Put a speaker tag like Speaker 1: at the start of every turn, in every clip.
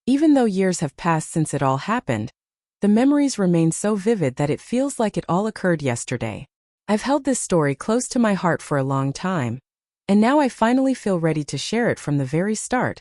Speaker 1: Even though years have passed since it all happened, the memories remain so vivid that it feels like it all occurred yesterday. I've held this story close to my heart for a long time, and now I finally feel ready to share it from the very start,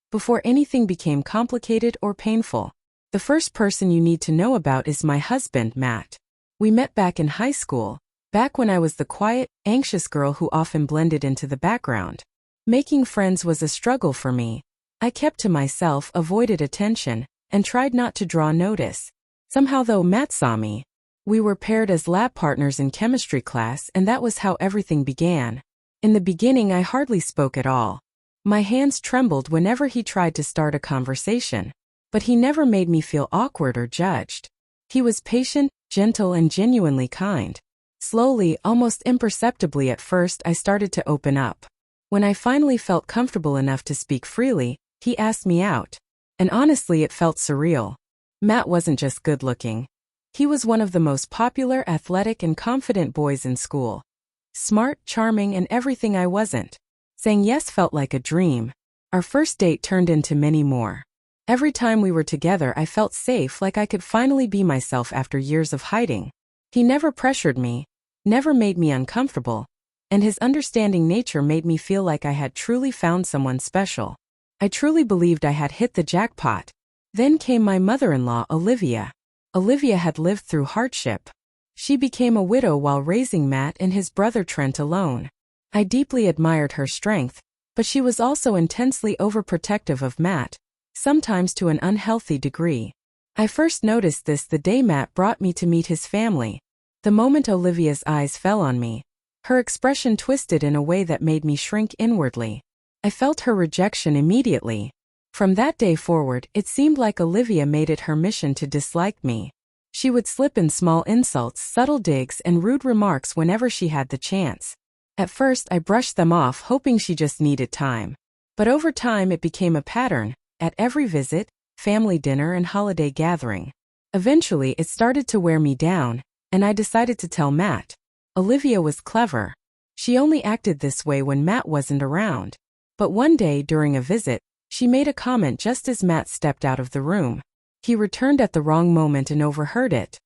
Speaker 1: before anything became complicated or painful. The first person you need to know about is my husband, Matt. We met back in high school, back when I was the quiet, anxious girl who often blended into the background. Making friends was a struggle for me. I kept to myself, avoided attention, and tried not to draw notice. Somehow though, Matt saw me. We were paired as lab partners in chemistry class, and that was how everything began. In the beginning, I hardly spoke at all. My hands trembled whenever he tried to start a conversation, but he never made me feel awkward or judged. He was patient, gentle, and genuinely kind. Slowly, almost imperceptibly at first, I started to open up. When I finally felt comfortable enough to speak freely, he asked me out. And honestly, it felt surreal. Matt wasn't just good-looking. He was one of the most popular, athletic, and confident boys in school. Smart, charming, and everything I wasn't. Saying yes felt like a dream. Our first date turned into many more. Every time we were together, I felt safe, like I could finally be myself after years of hiding. He never pressured me, never made me uncomfortable, and his understanding nature made me feel like I had truly found someone special. I truly believed I had hit the jackpot. Then came my mother-in-law, Olivia. Olivia had lived through hardship. She became a widow while raising Matt and his brother Trent alone. I deeply admired her strength, but she was also intensely overprotective of Matt, sometimes to an unhealthy degree. I first noticed this the day Matt brought me to meet his family. The moment Olivia's eyes fell on me, her expression twisted in a way that made me shrink inwardly. I felt her rejection immediately. From that day forward, it seemed like Olivia made it her mission to dislike me. She would slip in small insults, subtle digs, and rude remarks whenever she had the chance. At first, I brushed them off, hoping she just needed time. But over time, it became a pattern, at every visit, family dinner, and holiday gathering. Eventually, it started to wear me down, and I decided to tell Matt. Olivia was clever. She only acted this way when Matt wasn't around. But one day, during a visit, she made a comment just as Matt stepped out of the room. He returned at the wrong moment and overheard it.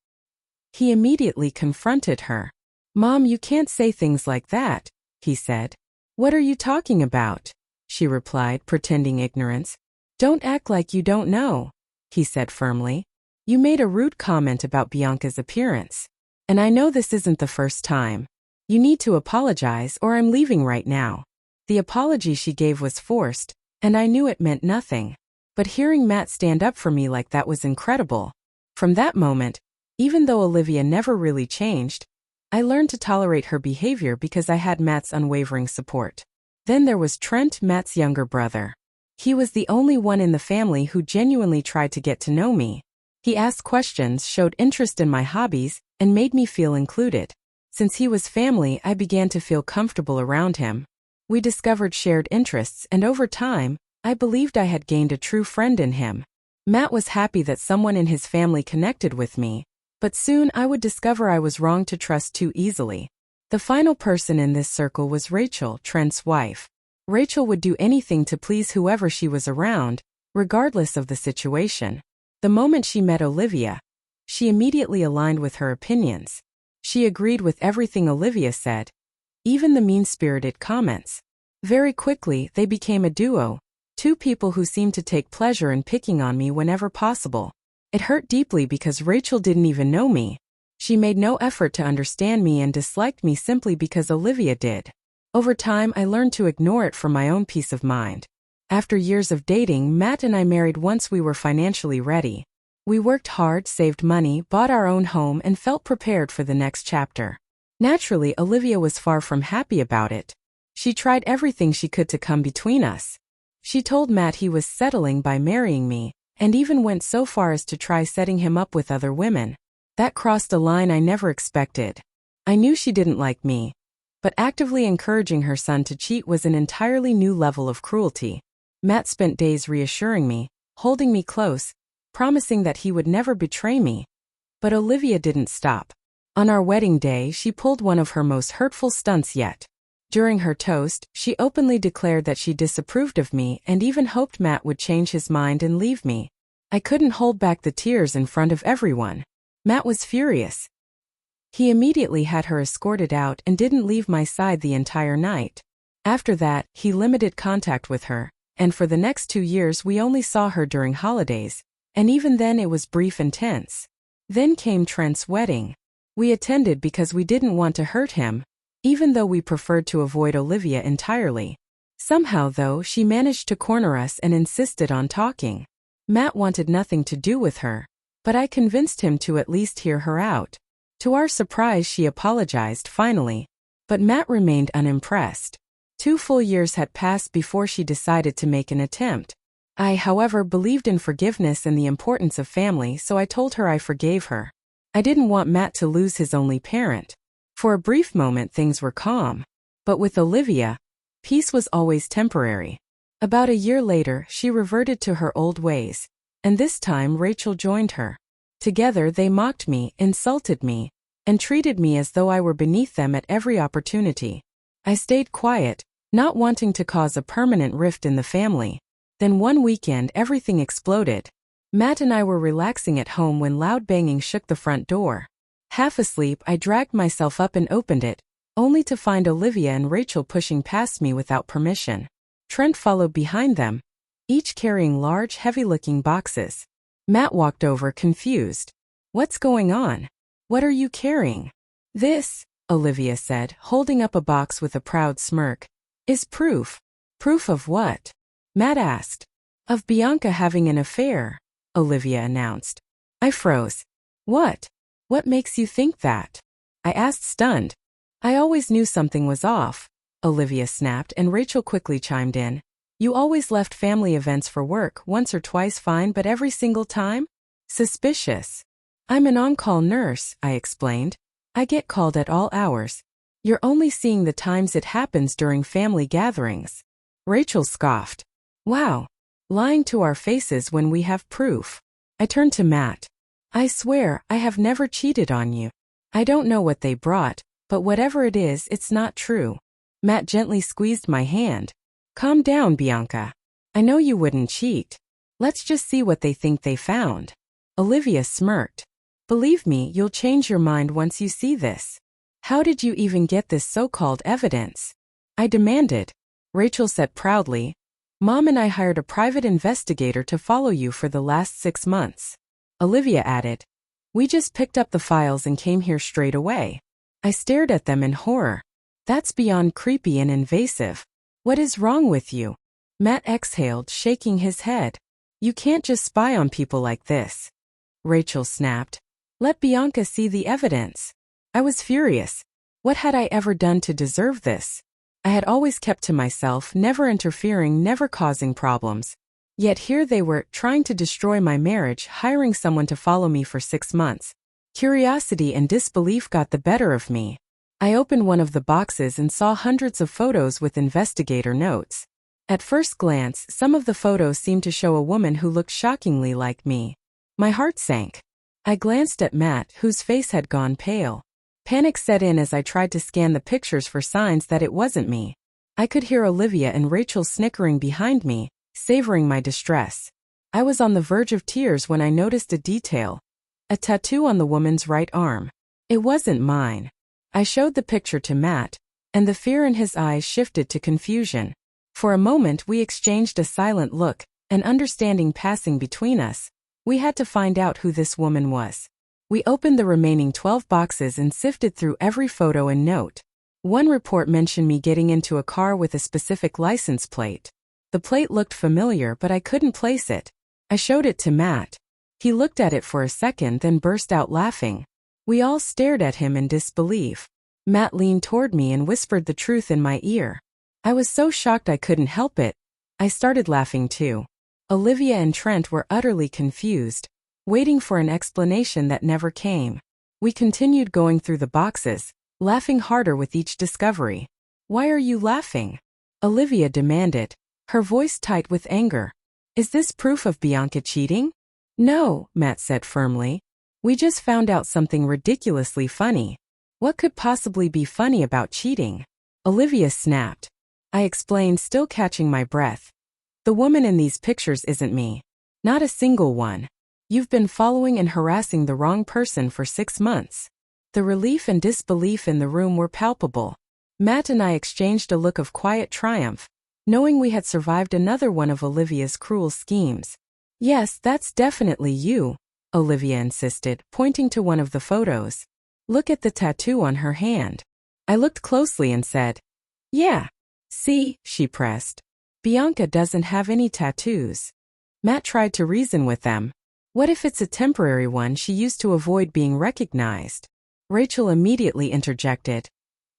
Speaker 1: He immediately confronted her. "Mom, you can't say things like that," he said. "What are you talking about?" she replied, pretending ignorance. "Don't act like you don't know," he said firmly. "You made a rude comment about Bianca's appearance. And I know this isn't the first time. You need to apologize or I'm leaving right now." The apology she gave was forced, and I knew it meant nothing. But hearing Matt stand up for me like that was incredible. From that moment, even though Olivia never really changed, I learned to tolerate her behavior because I had Matt's unwavering support. Then there was Trent, Matt's younger brother. He was the only one in the family who genuinely tried to get to know me. He asked questions, showed interest in my hobbies, and made me feel included. Since he was family, I began to feel comfortable around him. We discovered shared interests, and over time, I believed I had gained a true friend in him. Matt was happy that someone in his family connected with me, but soon I would discover I was wrong to trust too easily. The final person in this circle was Rachel, Trent's wife. Rachel would do anything to please whoever she was around, regardless of the situation. The moment she met Olivia, she immediately aligned with her opinions. She agreed with everything Olivia said, even the mean-spirited comments. Very quickly, they became a duo, two people who seemed to take pleasure in picking on me whenever possible. It hurt deeply because Rachel didn't even know me. She made no effort to understand me and disliked me simply because Olivia did. Over time, I learned to ignore it for my own peace of mind. After years of dating, Matt and I married once we were financially ready. We worked hard, saved money, bought our own home, and felt prepared for the next chapter. Naturally, Olivia was far from happy about it. She tried everything she could to come between us. She told Matt he was settling by marrying me, and even went so far as to try setting him up with other women. That crossed a line I never expected. I knew she didn't like me, but actively encouraging her son to cheat was an entirely new level of cruelty. Matt spent days reassuring me, holding me close, promising that he would never betray me. But Olivia didn't stop. On our wedding day, she pulled one of her most hurtful stunts yet. During her toast, she openly declared that she disapproved of me and even hoped Matt would change his mind and leave me. I couldn't hold back the tears in front of everyone. Matt was furious. He immediately had her escorted out and didn't leave my side the entire night. After that, he limited contact with her, and for the next 2 years we only saw her during holidays, and even then it was brief and tense. Then came Trent's wedding. We attended because we didn't want to hurt him, even though we preferred to avoid Olivia entirely. Somehow though, she managed to corner us and insisted on talking. Matt wanted nothing to do with her, but I convinced him to at least hear her out. To our surprise, she apologized finally, but Matt remained unimpressed. 2 full years had passed before she decided to make an attempt. I, however, believed in forgiveness and the importance of family, so I told her I forgave her. I didn't want Matt to lose his only parent. For a brief moment things were calm. But with Olivia, peace was always temporary. About a year later, she reverted to her old ways, and this time Rachel joined her. Together they mocked me, insulted me, and treated me as though I were beneath them at every opportunity. I stayed quiet, not wanting to cause a permanent rift in the family. Then one weekend everything exploded. Matt and I were relaxing at home when loud banging shook the front door. Half asleep, I dragged myself up and opened it, only to find Olivia and Rachel pushing past me without permission. Trent followed behind them, each carrying large, heavy-looking boxes. Matt walked over, confused. "What's going on? What are you carrying?" "This," Olivia said, holding up a box with a proud smirk, "is proof." "Proof of what?" Matt asked. "Of Bianca having an affair," Olivia announced. I froze. "What? What makes you think that?" I asked, stunned. "I always knew something was off," Olivia snapped, and Rachel quickly chimed in. "You always left family events for work, once or twice fine, but every single time? Suspicious." "I'm an on-call nurse," I explained. "I get called at all hours. You're only seeing the times it happens during family gatherings." Rachel scoffed. "Wow. Lying to our faces when we have proof." I turned to Matt. "I swear, I have never cheated on you. I don't know what they brought, but whatever it is, it's not true." Matt gently squeezed my hand. "Calm down, Bianca. I know you wouldn't cheat. Let's just see what they think they found." Olivia smirked. "Believe me, you'll change your mind once you see this. How did you even get this so-called evidence?" I demanded. Rachel said proudly, "Mom and I hired a private investigator to follow you for the last 6 months." Olivia added, "We just picked up the files and came here straight away." I stared at them in horror. "That's beyond creepy and invasive. What is wrong with you?" Matt exhaled, shaking his head. "You can't just spy on people like this." Rachel snapped. "Let Bianca see the evidence." I was furious. What had I ever done to deserve this? I had always kept to myself, never interfering, never causing problems. Yet here they were, trying to destroy my marriage, hiring someone to follow me for 6 months. Curiosity and disbelief got the better of me. I opened one of the boxes and saw hundreds of photos with investigator notes. At first glance, some of the photos seemed to show a woman who looked shockingly like me. My heart sank. I glanced at Matt, whose face had gone pale. Panic set in as I tried to scan the pictures for signs that it wasn't me. I could hear Olivia and Rachel snickering behind me, savoring my distress. I was on the verge of tears when I noticed a detail. A tattoo on the woman's right arm. It wasn't mine. I showed the picture to Matt, and the fear in his eyes shifted to confusion. For a moment we exchanged a silent look, an understanding passing between us. We had to find out who this woman was. We opened the remaining 12 boxes and sifted through every photo and note. One report mentioned me getting into a car with a specific license plate. The plate looked familiar, but I couldn't place it. I showed it to Matt. He looked at it for a second, then burst out laughing. We all stared at him in disbelief. Matt leaned toward me and whispered the truth in my ear. I was so shocked I couldn't help it. I started laughing too. Olivia and Trent were utterly confused, waiting for an explanation that never came. We continued going through the boxes, laughing harder with each discovery. "Why are you laughing?" Olivia demanded, her voice tight with anger. "Is this proof of Bianca cheating?" "No," Matt said firmly. "We just found out something ridiculously funny." "What could possibly be funny about cheating?" Olivia snapped. I explained, still catching my breath. The woman in these pictures isn't me. Not a single one. You've been following and harassing the wrong person for 6 months. The relief and disbelief in the room were palpable. Matt and I exchanged a look of quiet triumph, knowing we had survived another one of Olivia's cruel schemes. Yes, that's definitely you, Olivia insisted, pointing to one of the photos. Look at the tattoo on her hand. I looked closely and said, yeah. See, she pressed. Bianca doesn't have any tattoos. Matt tried to reason with them. What if it's a temporary one she used to avoid being recognized? Rachel immediately interjected.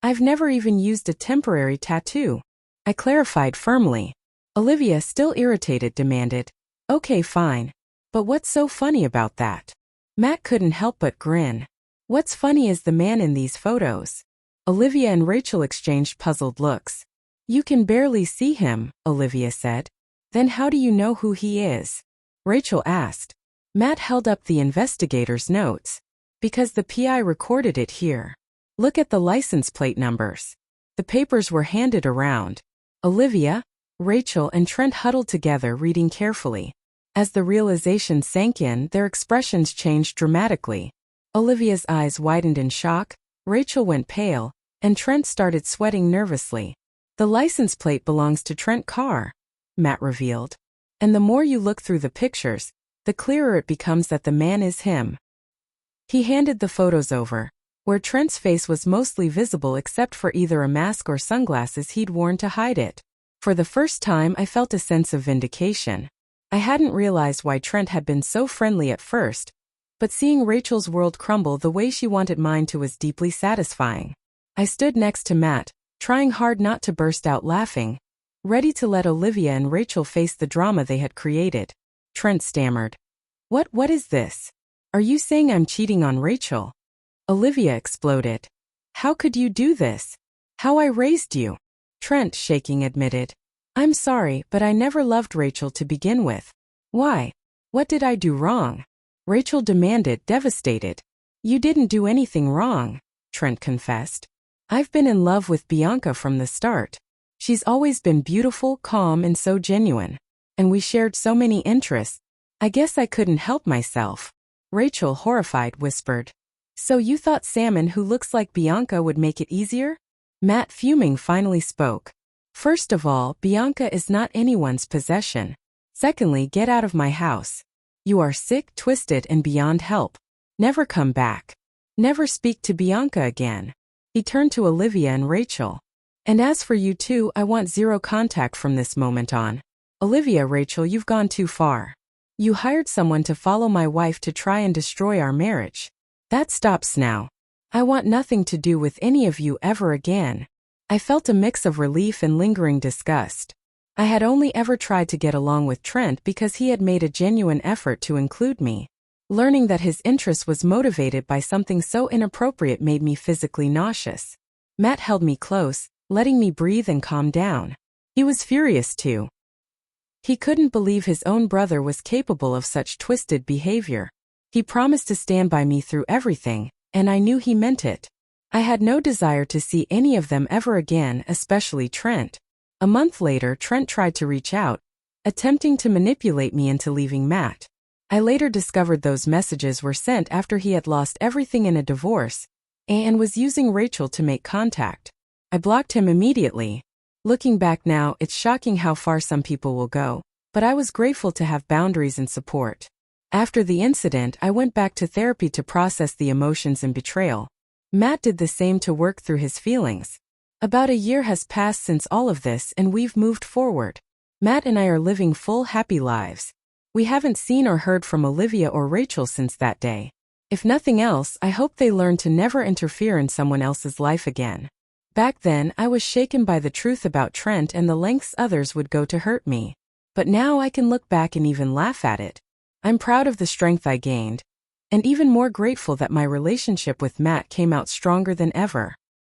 Speaker 1: I've never even used a temporary tattoo. I clarified firmly. Olivia, still irritated, demanded, okay, fine. But what's so funny about that? Matt couldn't help but grin. What's funny is the man in these photos. Olivia and Rachel exchanged puzzled looks. You can barely see him, Olivia said. Then how do you know who he is? Rachel asked. Matt held up the investigator's notes. Because the PI recorded it here. Look at the license plate numbers. The papers were handed around. Olivia, Rachel, and Trent huddled together, reading carefully. As the realization sank in, their expressions changed dramatically. Olivia's eyes widened in shock, Rachel went pale, and Trent started sweating nervously. The license plate belongs to Trent Carr, Matt revealed. And the more you look through the pictures, the clearer it becomes that the man is him. He handed the photos over, where Trent's face was mostly visible except for either a mask or sunglasses he'd worn to hide it. For the first time, I felt a sense of vindication. I hadn't realized why Trent had been so friendly at first, but seeing Rachel's world crumble the way she wanted mine to was deeply satisfying. I stood next to Matt, trying hard not to burst out laughing, ready to let Olivia and Rachel face the drama they had created. Trent stammered. What is this? Are you saying I'm cheating on Rachel? Olivia exploded. How could you do this? How I raised you? Trent, shaking, admitted. I'm sorry, but I never loved Rachel to begin with. Why? What did I do wrong? Rachel demanded, devastated. You didn't do anything wrong, Trent confessed. I've been in love with Bianca from the start. She's always been beautiful, calm, and so genuine. And we shared so many interests. I guess I couldn't help myself. Rachel, horrified, whispered. So you thought Salmon, who looks like Bianca, would make it easier? Matt, fuming, finally spoke. First of all, Bianca is not anyone's possession. Secondly, get out of my house. You are sick, twisted, and beyond help. Never come back. Never speak to Bianca again. He turned to Olivia and Rachel. And as for you two, I want zero contact from this moment on. Olivia, Rachel, you've gone too far. You hired someone to follow my wife to try and destroy our marriage. That stops now. I want nothing to do with any of you ever again. I felt a mix of relief and lingering disgust. I had only ever tried to get along with Trent because he had made a genuine effort to include me. Learning that his interest was motivated by something so inappropriate made me physically nauseous. Matt held me close, letting me breathe and calm down. He was furious too. He couldn't believe his own brother was capable of such twisted behavior. He promised to stand by me through everything, and I knew he meant it. I had no desire to see any of them ever again, especially Trent. A month later, Trent tried to reach out, attempting to manipulate me into leaving Matt. I later discovered those messages were sent after he had lost everything in a divorce and was using Rachel to make contact. I blocked him immediately. Looking back now, it's shocking how far some people will go, but I was grateful to have boundaries and support. After the incident, I went back to therapy to process the emotions and betrayal. Matt did the same to work through his feelings. About a year has passed since all of this, and we've moved forward. Matt and I are living full, happy lives. We haven't seen or heard from Olivia or Rachel since that day. If nothing else, I hope they learn to never interfere in someone else's life again. Back then, I was shaken by the truth about Trent and the lengths others would go to hurt me. But now I can look back and even laugh at it. I'm proud of the strength I gained, and even more grateful that my relationship with Matt came out stronger than ever.